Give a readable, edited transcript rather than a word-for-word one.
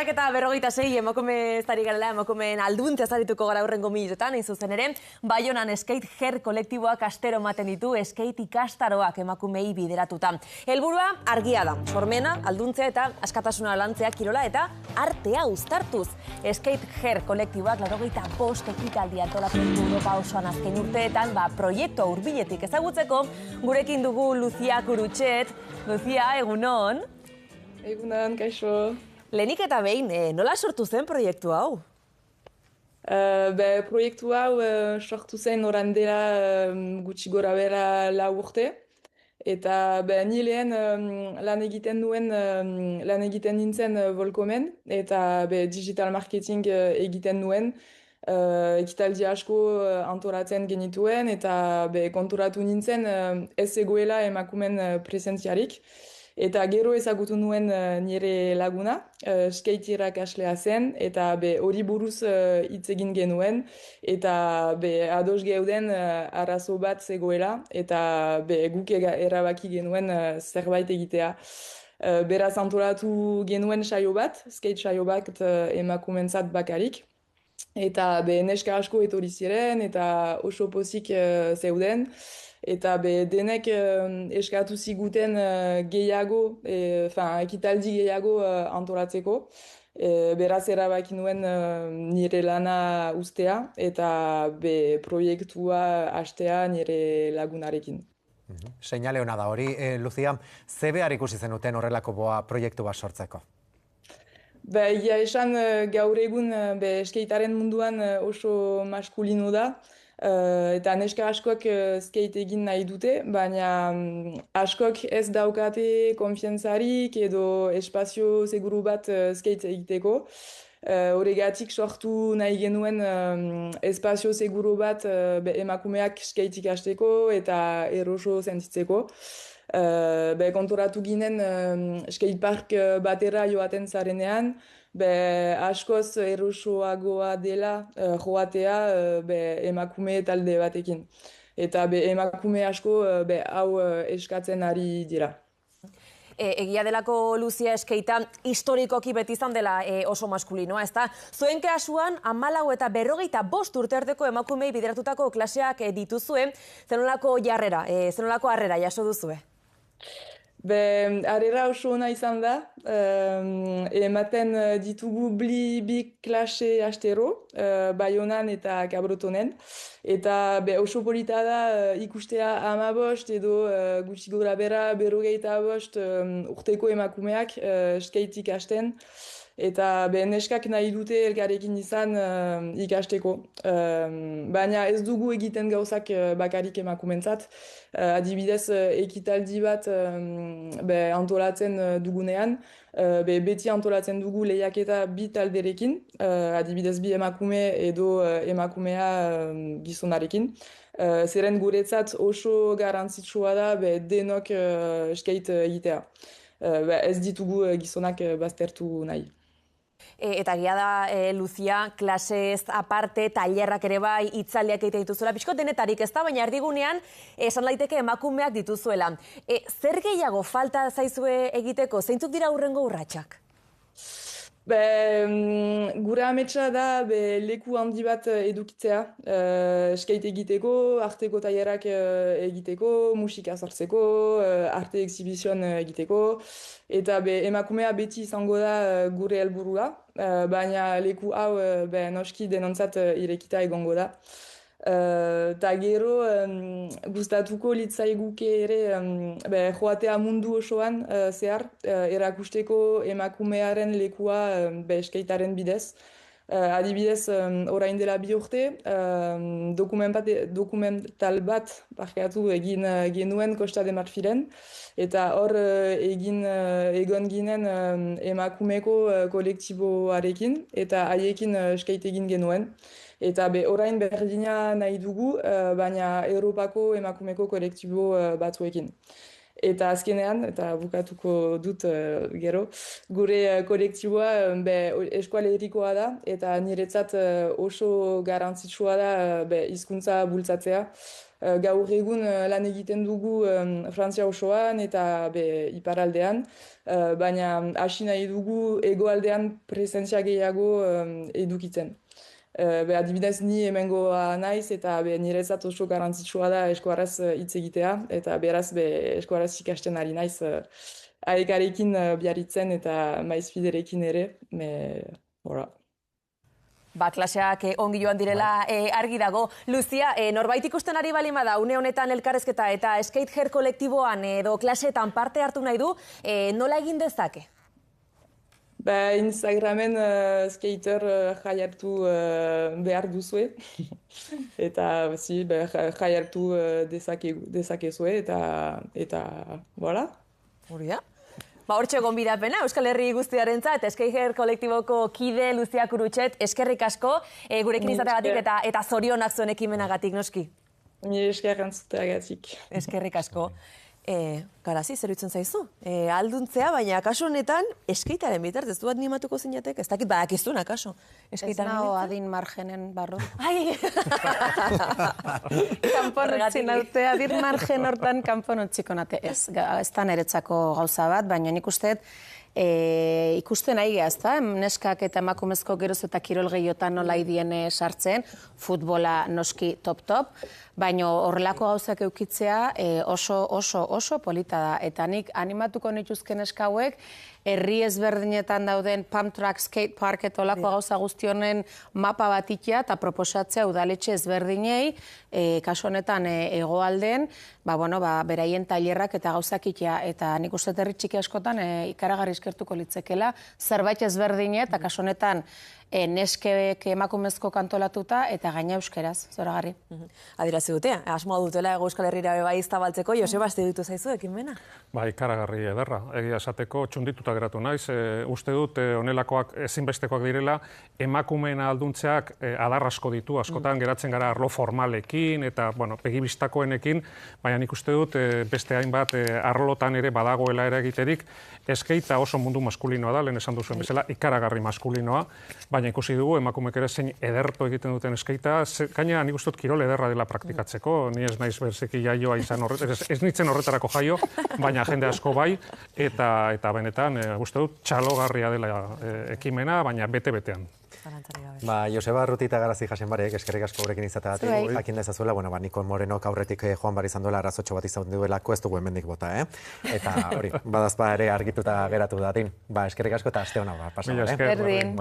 Eta 46 emakume ez ari garela, emakumeen alduntzea zarituko gara hurrengo minutuetan, hain zuzen ere, Baionan Skate Her kolektiboak astero ematen ditu skate ikastaroak emakumei bideratuta. Helburua argia da, sormena, alduntzea eta askatasuna lantzea kirola eta artea uztartuz. Skate Her kolektiboak 85 ekitaldi antolatzen du Europa osoan azken urteetan, proiektua hurbiletik ezagutzeko, gurekin dugu Lucia Kurutxet. Lucia, egunon? Egunon, kaixo. Lehenik eta behin, nola sortu zen proiektu hau? Proiektu hau sortu zen oran dela gutxi gora bera 4 urte. Eta ni lehen lan egiten nintzen Volcomen eta digital marketing egiten nuen. Ekitaldi asko antolatzen genituen eta konturatu nintzen ez egoela emakumen presentziarik. Eta gero ezagutu nuen nire laguna, skate irakaslea zen, eta hori buruz hitz egin genuen, eta ados geuden arazo bat zegoela, eta guk erabaki genuen zerbait egitea. Beraz antolatu genuen saio bat, skate saio bat emakumentzat bakarik, eta neska asko etorri ziren, eta oso pozik zeuden, eta denek eskatu ziguten gehiago, ekitaldi gehiago antolatzeko. Beraz erabaki nuen nire lana ustea eta proiektua hastea nire lagunarekin. Seinale hona da hori. Lucia, ze behar ikusi zenuten horrelako proiektu bat sortzeko? Ia esan gaur egun skatearen munduan oso maskulino da. Eta neska askok skate egin nahi dute, baina askok ez daukate konfiantzarik edo espazio seguru bat skate egiteko. Horregatik sortu nahi genuen espazio seguru bat emakumeak skate ikasteko eta eroso sentitzeko. Konturatu ginen skatepark batera joaten zarenean, askoz erosoagoa dela joatea emakume talde batekin. Eta emakume asko hau eskatzen ari dira. Egia delako Lucia skatea historikoki beti izan dela oso maskulinoa, ezta? Zuen kasuan 14 eta 45 urte arteko emakumei bideratutako klaseak dituzue, zenolako jarrera, zenolako harrera jaso duzue? Harrera oso ona izan da, ematen ditugu bi klase astero, Baionan eta Cabrotonen, eta oso polita da ikustea 15 edo gutxi gora bera 45 urteko emakumeak skate ikasten, eta neskak nahi dute elkarrekin izan ikasteko. Baina ez dugu egiten gauzak bakarik emakumentzat. Adibidez, ekitaldi bat antolatzen dugunean, beti antolatzen dugu lehiaketa bi talderekin, adibidez bi emakume edo emakumea gizonarekin. Zeren guretzat oso garantzitsua da denok skate egitea. Ez ditugu gizonak baztertu nahi. Eta egia da, Lucia, klasez aparte, tailerrak ere bai, hitzaldiak egiten dituzuela, pixko denetarik ez da, baina erdigunean esan daiteke emakumeak dituzuela. Zer gehiago falta zaizue egiteko, zeintzuk dira hurrengo urratsak? Gure ametsa da leku handi bat edukitzea, skate egiteko, arteko tailerak egiteko, musika sartzeko, arte exhibizion egiteko, eta emakumea beti izango da gure helburua, baina leku hau noski denontzat irekita egongo da. Eta gero gustatuko litzaiguke ere joatea mundu osoan zehar erakusteko emakumearen lekua skatearen bidez. Adibidez, orain dela 2 urte, dokumental bat egin genuen Costa de Marfilen, eta hor egon ginen emakumeko kolektiboarekin, eta haiekin skate egin genuen. Eta orain berdina nahi dugu, baina Europako emakumeko kolektibo batzuekin. Eta azkenean, eta bukatuko dut gero, gure kolektiboa eskualerikoa da, eta niretzat oso garantzitsua da hizkuntza bultzatzea. gaur egun lan egiten dugu Frantzia osoan eta iparaldean, baina hasi nahi dugu hegoaldean presentzia gehiago edukitzen. Adibidez, ni hemengoa naiz eta niretzat oso garrantzitsua da eskuaraz hitz egitea, eta beraz eskuaraz ikasten ari naiz aekarekin biarritzen eta maizpiderekin ere, hola. Klaseak ongi joan direla argi dago. Luzia, norbait ikusten ari balin bada, une honetan elkarrezketa eta Skate Her kolektiboan edo klaseetan parte hartu nahi du, nola egin dezake? Instagramen skater jaiartu behar duzue, eta jaiartu dezakezue, eta voilà. Hori da. Hortxe gonbidapena, Euskal Herri guztiarentzat, Skate Her kolektiboko kide Luzia Kurutxet, eskerrik asko, gurekin izateagatik eta zorionak zuen ekimenagatik, noski. Ni esker entzuteagatik. Eskerrik asko. Garazi, zer iruditzen zaizu? Alduntzea, baina kasu honetan, eskaitaren bitartez, du animatuko zinatek? Ez dakit badakizuna, kaso. Ez nago adin margenen barru. Ai! Kanpon utzi naute, adin margen hortan kanpon utziko nate. Ez da niretzako gauza bat, baina nik usteet, ikusten nahi ez da, neskak eta emakumezko geroz eta kirol gehiotan nola idien sartzen, futbola noski top, baina horrelako gauzak eukitzea oso polita da. Eta nik animatuko nituzken neska hauek, herri ezberdinetan dauden pump track, skate park eta olako gauza guztionen mapa bat ikia eta proposatzea udaletxe ezberdinei, kasu honetan hegoalden, beraien tailerrak eta gauzak ikia. Eta nik uste herri txiki askotan ikaragarri eskertuko litzekela, zerbait ezberdine eta kasu honetan neskek emakumezko kantolatuta eta gaina euskeraz, zoragarri. Adirazi dute, asmoa dutela Euskal Herrira bai zabaltzeko, Joseba, ditu zaizu ekimena? Ikaragarri ederra, egia esateko txundituta geratu naiz. Uste dut honelakoak ezinbestekoak direla, emakumeen alduntzeak adar asko ditu, askotan geratzen gara arlo formalekin eta begibistakoenekin, baina nik uste dut beste hainbat arlotan ere badagoela ere egiterik, eskaita oso mundu maskulinoa da, lehen esan duzuen bezala, ikaragarri maskulinoa, baina ikusi dugu emakumek ere zein ederto egiten duten eskaita, gaina nik uste dut kirol ederra dela praktikatzeko, ni ez naiz berzeki jaioa izan ez nintzen horretarako jaio, baina jende asko bai, eta benetan uste dut txalogarria dela ekimena, baina bete-betean. Joseba Arruti eta Garazi Jasenbarek, eskerrik asko gurekin izateagatik, jakin dezazuela, Nikol Morenok aurretik joan bar izan duela, arazotxo bat izan duelako, ez dugu hemendik bota, Eta hori, badazpa ere argituta geratu datin. Eskerrik asko eta aste hona, pasa. Berdin.